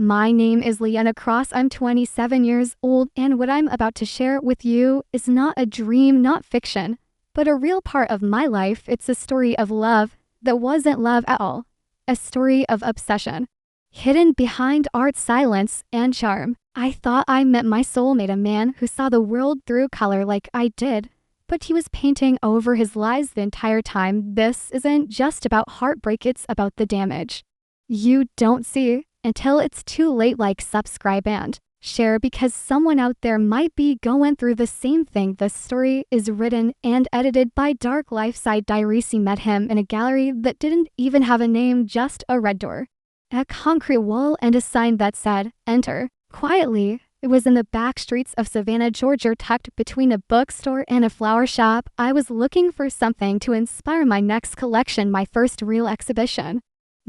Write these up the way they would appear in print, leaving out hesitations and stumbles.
My name is Liana Cross. I'm 27 years old, and what I'm about to share with you is not a dream, not fiction, but a real part of my life. It's a story of love that wasn't love at all, a story of obsession. Hidden behind art's silence and charm, I thought I met my soulmate, a man who saw the world through color like I did, but he was painting over his lies the entire time. This isn't just about heartbreak, it's about the damage you don't see until it's too late. Like, subscribe, and share, because someone out there might be going through the same thing. The story is written and edited by Dark Lifeside Diaries. He met him in a gallery that didn't even have a name, just a red door, a concrete wall, and a sign that said, "Enter." Quietly, it was in the back streets of Savannah, Georgia, tucked between a bookstore and a flower shop. I was looking for something to inspire my next collection, my first real exhibition.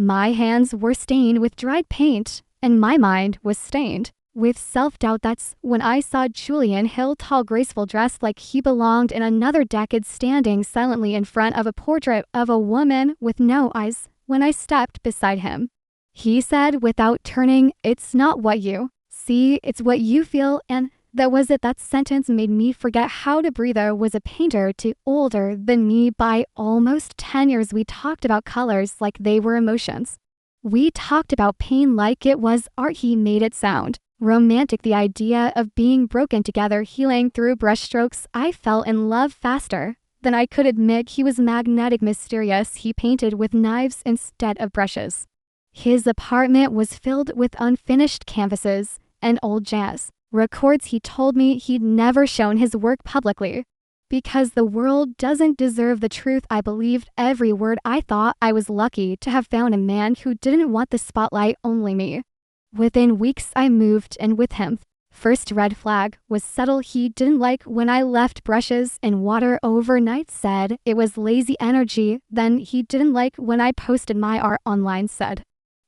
My hands were stained with dried paint, and my mind was stained with self-doubt. That's when I saw Julian Hale, tall, graceful, dressed like he belonged in another decade, standing silently in front of a portrait of a woman with no eyes. When I stepped beside him, he said without turning, "It's not what you see, it's what you feel." And that was it. That sentence made me forget how to breathe. I was a painter older than me by almost 10 years. We talked about colors like they were emotions. We talked about pain like it was art. He made it sound romantic, the idea of being broken together, healing through brushstrokes. I fell in love faster than I could admit. He was magnetic, mysterious. He painted with knives instead of brushes. His apartment was filled with unfinished canvases and old jazz records. He told me he'd never shown his work publicly because the world doesn't deserve the truth. I believed every word. I thought I was lucky to have found a man who didn't want the spotlight, only me. Within weeks, I moved in with him. First red flag was subtle. He didn't like when I left brushes in water overnight, said it was lazy energy. Then he didn't like when I posted my art online, said,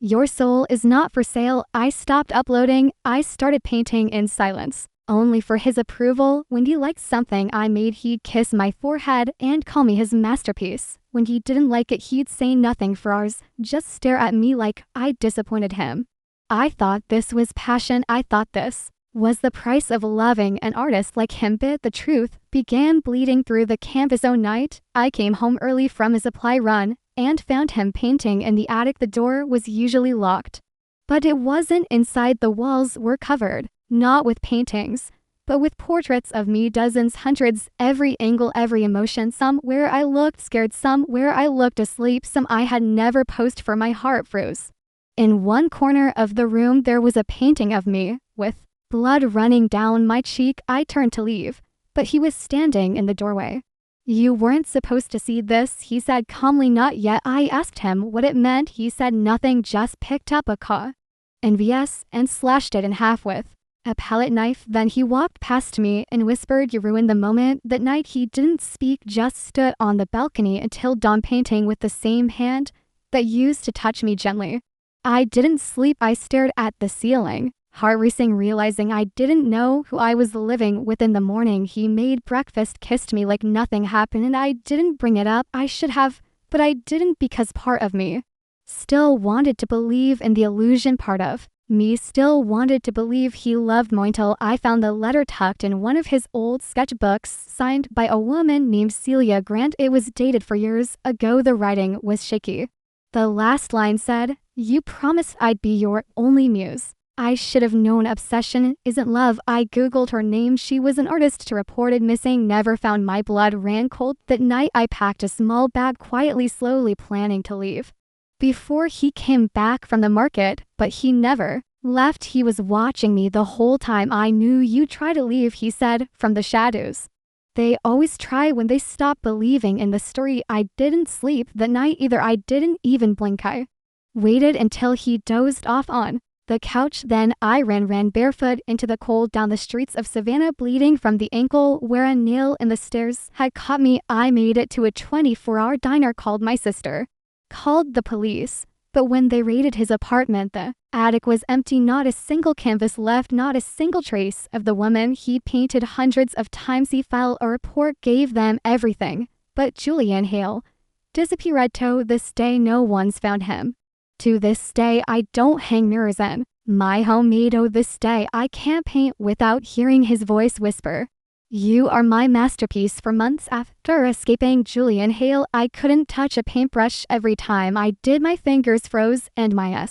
"Your soul is not for sale." I stopped uploading. I started painting in silence, only for his approval. When he liked something I made, he'd kiss my forehead and call me his masterpiece. When he didn't like it, he'd say nothing for hours, just stare at me like I disappointed him. I thought this was passion. I thought this was the price of loving an artist like him. But the truth began bleeding through the canvas. Oh, night, I came home early from his apply run and found him painting in the attic. The door was usually locked, but it wasn't. Inside, the walls were covered, not with paintings, but with portraits of me, dozens, hundreds, every angle, every emotion. Some where I looked scared, some where I looked asleep, some I had never posed for. My heart froze. In one corner of the room, there was a painting of me with blood running down my cheek. I turned to leave, but he was standing in the doorway. "You weren't supposed to see this," he said calmly. "Not yet." I asked him what it meant. He said nothing, just picked up a canvas and slashed it in half with a palette knife. Then he walked past me and whispered, "You ruined the moment." That night he didn't speak, just stood on the balcony until dawn, painting with the same hand that used to touch me gently. I didn't sleep. I stared at the ceiling, heart racing, realizing I didn't know who I was living with. In the morning, he made breakfast, kissed me like nothing happened, and I didn't bring it up. I should have, but I didn't, because part of me still wanted to believe in the illusion. Part of me still wanted to believe he loved me, until I found the letter tucked in one of his old sketchbooks, signed by a woman named Celia Grant. It was dated for years ago. The writing was shaky. The last line said, "You promised I'd be your only muse." I should have known obsession isn't love. I Googled her name. She was an artist reported missing, never found. My blood ran cold. That night, I packed a small bag quietly, slowly, planning to leave before he came back from the market, but he never left. He was watching me the whole time. "I knew you'd try to leave," he said from the shadows. "They always try when they stop believing in the story." I didn't sleep that night either. I didn't even blink. I waited until he dozed off on the couch. Then I ran barefoot into the cold, down the streets of Savannah, bleeding from the ankle where a nail in the stairs had caught me. I made it to a 24-hour diner, called my sister, called the police. But when they raided his apartment, the attic was empty. Not a single canvas left, not a single trace of the woman he'd painted hundreds of times. He filed a report, gave them everything but Julian Hale disappeared. To this day, no one's found him. To this day, I don't hang mirrors in My homemade this day I can't paint without hearing his voice whisper. You are my masterpiece. For months after escaping Julian Hale, I couldn't touch a paintbrush. Every time I did, my fingers froze and my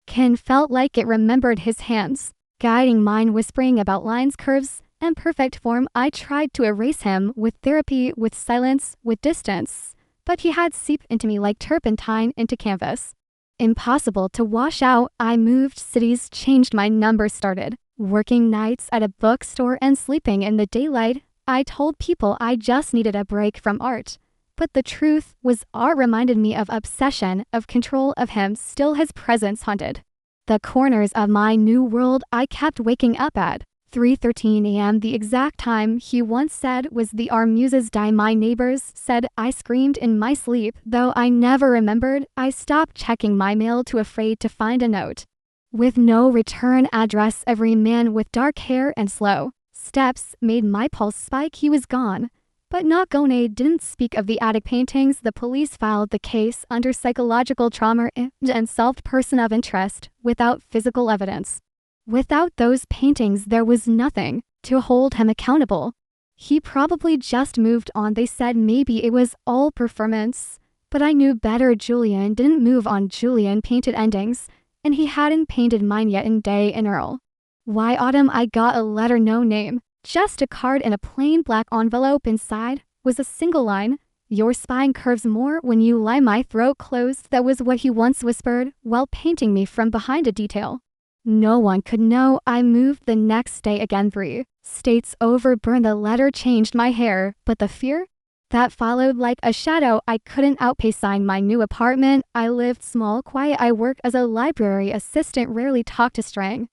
skin felt like it remembered his hands, guiding mine, whispering about lines, curves, and perfect form. I tried to erase him with therapy, with silence, with distance, but he had seeped into me like turpentine into canvas. Impossible to wash out. I moved cities, changed my number, started working nights at a bookstore and sleeping in the daylight. I told people I just needed a break from art. But the truth was, art reminded me of obsession, of control of him. Still, his presence haunted the corners of my new world. I kept waking up at 3:13 a.m., the exact time he once said was the our muses die. My neighbors said I screamed in my sleep, though I never remembered. I stopped checking my mail, too afraid to find a note with no return address. Every man with dark hair and slow steps made my pulse spike. He was gone, but not gone. Didn't speak of the attic paintings. The police filed the case under psychological trauma and solved person of interest without physical evidence. Without those paintings, there was nothing to hold him accountable. He probably just moved on. They said maybe it was all performance, but I knew better. Julian didn't move on. Julian painted endings, and he hadn't painted mine yet. In day in Earl. Why autumn? I got a letter, no name, just a card in a plain black envelope. Inside was a single line: your spine curves more when you lie. My throat closed. That was what he once whispered while painting me from behind a detail no one could know. I moved the next day again, 3 states over. Burned the letter, changed my hair, but the fear that followed like a shadow I couldn't outpay. Signed my new apartment. I lived small, quiet. I worked as a library assistant, rarely talked to strangers,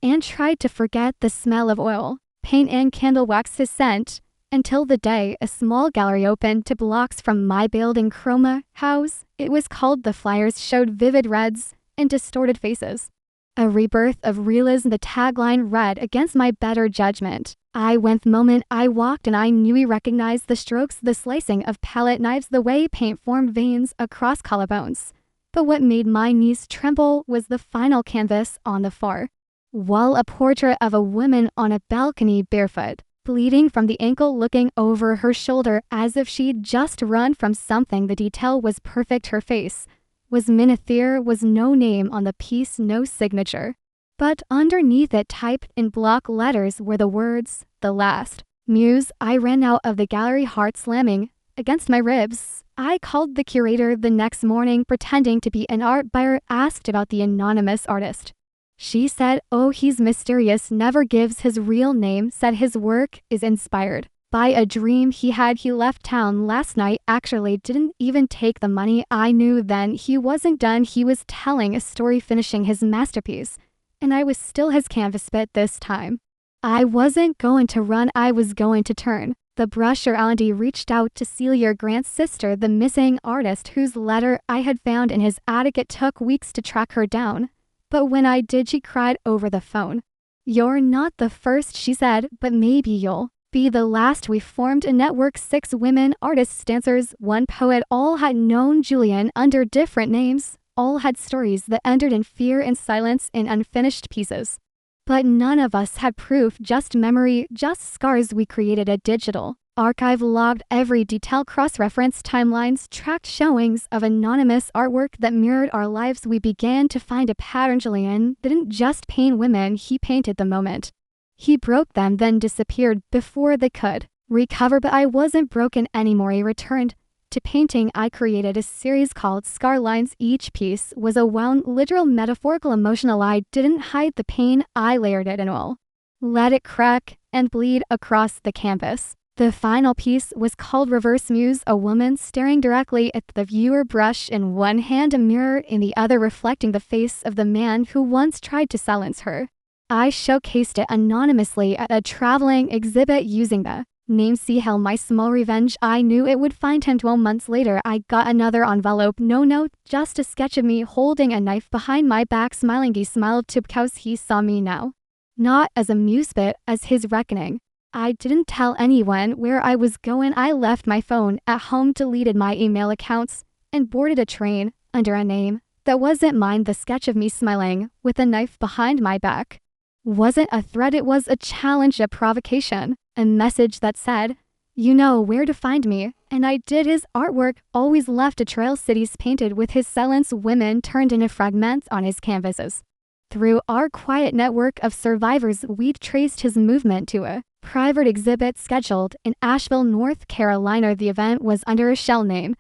and tried to forget the smell of oil, paint, and candle wax. His scent, until the day a small gallery opened 2 blocks from my building, Chroma House. It was called. The flyers showed vivid reds and distorted faces. A rebirth of realism. The tagline read, against my better judgment. I went. The moment I walked and I knew he recognized the strokes, the slicing of palette knives, the way paint formed veins across collarbones. But what made my knees tremble was the final canvas on the far wall, a portrait of a woman on a balcony, barefoot, bleeding from the ankle, looking over her shoulder as if she'd just run from something. The detail was perfect. Her face was minute. There was no name on the piece, no signature. But underneath it, typed in block letters, were the words, "The last muse." I ran out of the gallery, heart slamming against my ribs. I called the curator the next morning, pretending to be an art buyer, asked about the anonymous artist. She said, oh, he's mysterious, never gives his real name, said his work is inspired by a dream he had. He left town last night, actually didn't even take the money. I knew then he wasn't done. He was telling a story, finishing his masterpiece, and I was still his canvas bit this time. I wasn't going to run, I was going to turn the brush. Andy reached out to Celia Grant's sister, the missing artist whose letter I had found in his attic. It took weeks to track her down, but when I did, she cried over the phone. You're not the first, she said, but maybe you'll be the last. We formed a network, 6 women, artists, dancers, 1 poet. All had known Julian under different names. All had stories that ended in fear and silence, in unfinished pieces. But none of us had proof, just memory, just scars. We created a digital archive, logged every detail, cross-referenced timelines, tracked showings of anonymous artwork that mirrored our lives. We began to find a pattern. Julian didn't just paint women, he painted the moment he broke them, then disappeared before they could recover. But I wasn't broken anymore. I returned to painting. I created a series called Scar Lines. Each piece was a wound, literal, metaphorical, emotional. I didn't hide the pain, I layered it in oil, let it crack and bleed across the canvas. The final piece was called Reverse Muse, a woman staring directly at the viewer, brush in one hand, a mirror in the other, reflecting the face of the man who once tried to silence her. I showcased it anonymously at a traveling exhibit using the name C. Hale, my small revenge. I knew it would find him. 12 months later, I got another envelope. No note, just a sketch of me holding a knife behind my back, smiling. He smiled too because he saw me now, not as a muse, but as his reckoning. I didn't tell anyone where I was going. I left my phone at home, deleted my email accounts, and boarded a train under a name That wasn't mine. The sketch of me smiling, with a knife behind my back, wasn't a threat, it was a challenge, a provocation, a message that said, you know where to find me. And I did. His artwork always left a trail, cities painted with his silence, women turned into fragments on his canvases. Through our quiet network of survivors, we'd traced his movement to a private exhibit scheduled in Asheville, North Carolina. The event was under a shell name.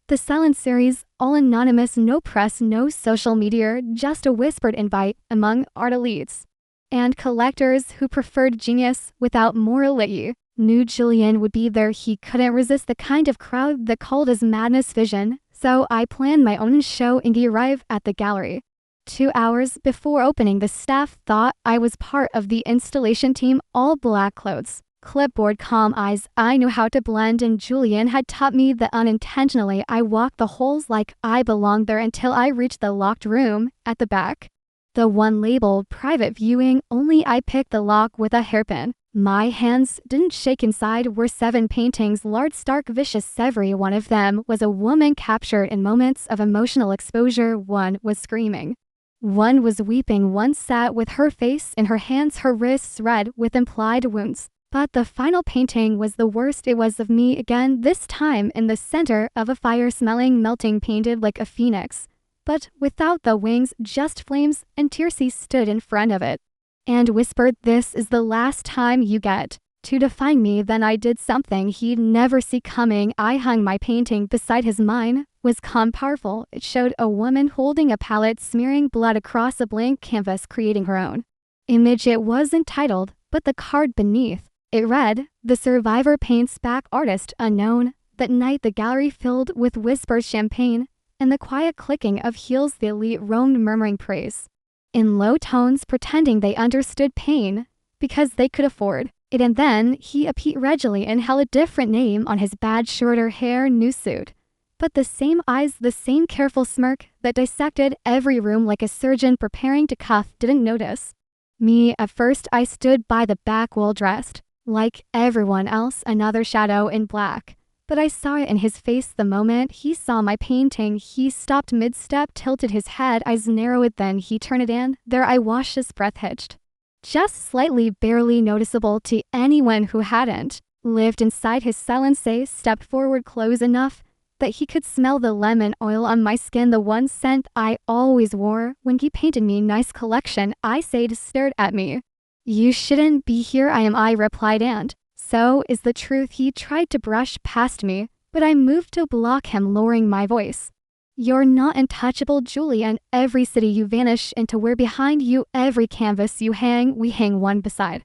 The Silence series, all anonymous, no press, no social media, just a whispered invite among art elites and collectors who preferred genius without morality. Knew Julian would be there. He couldn't resist the kind of crowd that called his madness vision, so I planned my own show and he arrived at the gallery. 2 hours before opening, the staff thought I was part of the installation team, all black clothes, clipboard, calm eyes. I knew how to blend, and Julian had taught me that unintentionally. I walked the halls like I belonged there until I reached the locked room at the back. The one labeled private viewing only. I picked the lock with a hairpin. My hands didn't shake. Inside were 7 paintings, large, stark, vicious. Every one of them was a woman captured in moments of emotional exposure. One was screaming. One was weeping. One sat with her face in her hands, her wrists red with implied wounds. But the final painting was the worst. It was of me again, this time in the center of a fire, smelling, melting, painted like a phoenix, but without the wings, just flames, and tears. He stood in front of it and whispered, "This is the last time you get to define me." Then I did something he'd never see coming. I hung my painting beside his. Mine was calm, powerful. It showed a woman holding a palette, smearing blood across a blank canvas, creating her own image. It wasn't titled, but the card beneath it read, "The survivor paints back, artist unknown." That night the gallery filled with whispered champagne and the quiet clicking of heels. The elite roamed, murmuring praise in low tones, pretending they understood pain because they could afford it. And then he appeared readily and held a different name on his badge, shorter hair, new suit, but the same eyes, the same careful smirk that dissected every room like a surgeon preparing to cuff. Didn't notice me at first. I stood by the back wall, dressed like everyone else, another shadow in black. But I saw it in his face the moment he saw my painting. He stopped mid-step, tilted his head, eyes narrowed, then he turned it in. There I watched, his breath hitched, just slightly, barely noticeable to anyone who hadn't lived inside his silence. Say stepped forward close enough that he could smell the lemon oil on my skin, the one scent I always wore when he painted me. Nice collection, I said. Stared at me. "You shouldn't be here." I replied, and so is the truth. He tried to brush past me, but I moved to block him, lowering my voice. "You're not untouchable, Julian. Every city you vanish into, we're behind you. Every canvas you hang, we hang one beside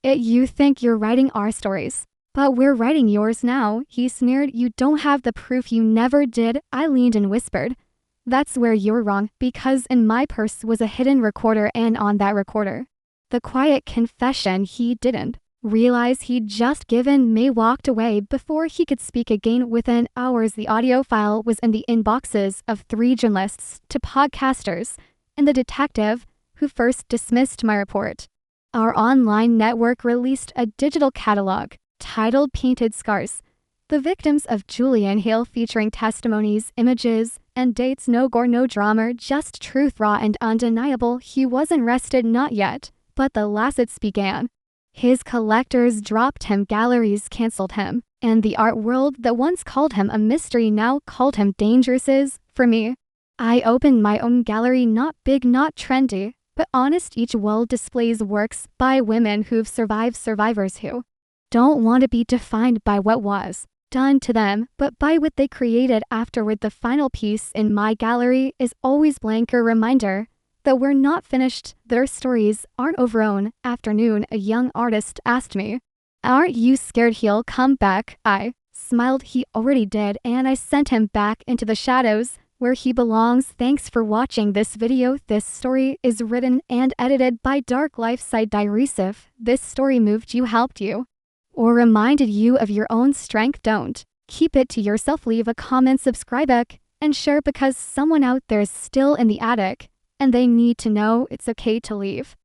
it. You think you're writing our stories, but we're writing yours now." He sneered. "You don't have the proof. You never did." I leaned and whispered, "That's where you're wrong, because in my purse was a hidden recorder, and on that recorder, the quiet confession he didn't realize he'd just given me." Walked away before he could speak again. Within hours, the audio file was in the inboxes of 3 journalists to podcasters and the detective who first dismissed my report. Our online network released a digital catalog titled Painted Scars, the victims of Julian Hale, featuring testimonies, images, and dates. No gore, no drama, just truth, raw and undeniable. He wasn't arrested, not yet, but the lawsuits began. His collectors dropped him, galleries canceled him, and the art world that once called him a mystery now called him dangerous. For me, I opened my own gallery, not big, not trendy, but honest. Each wall displays works by women who've survived, survivors who don't want to be defined by what was done to them, but by what they created afterward. The final piece in my gallery is always blank, a reminder that we're not finished. Their stories aren't over. One afternoon, a young artist asked me, "Aren't you scared he'll come back?" I smiled. He already did, and I sent him back into the shadows where he belongs. Thanks for watching this video. This story is written and edited by Dark Lifeside Diaries. If this story moved you, helped you, or reminded you of your own strength, don't keep it to yourself. Leave a comment, subscribe, and share, because someone out there is still in the attic and they need to know it's okay to leave.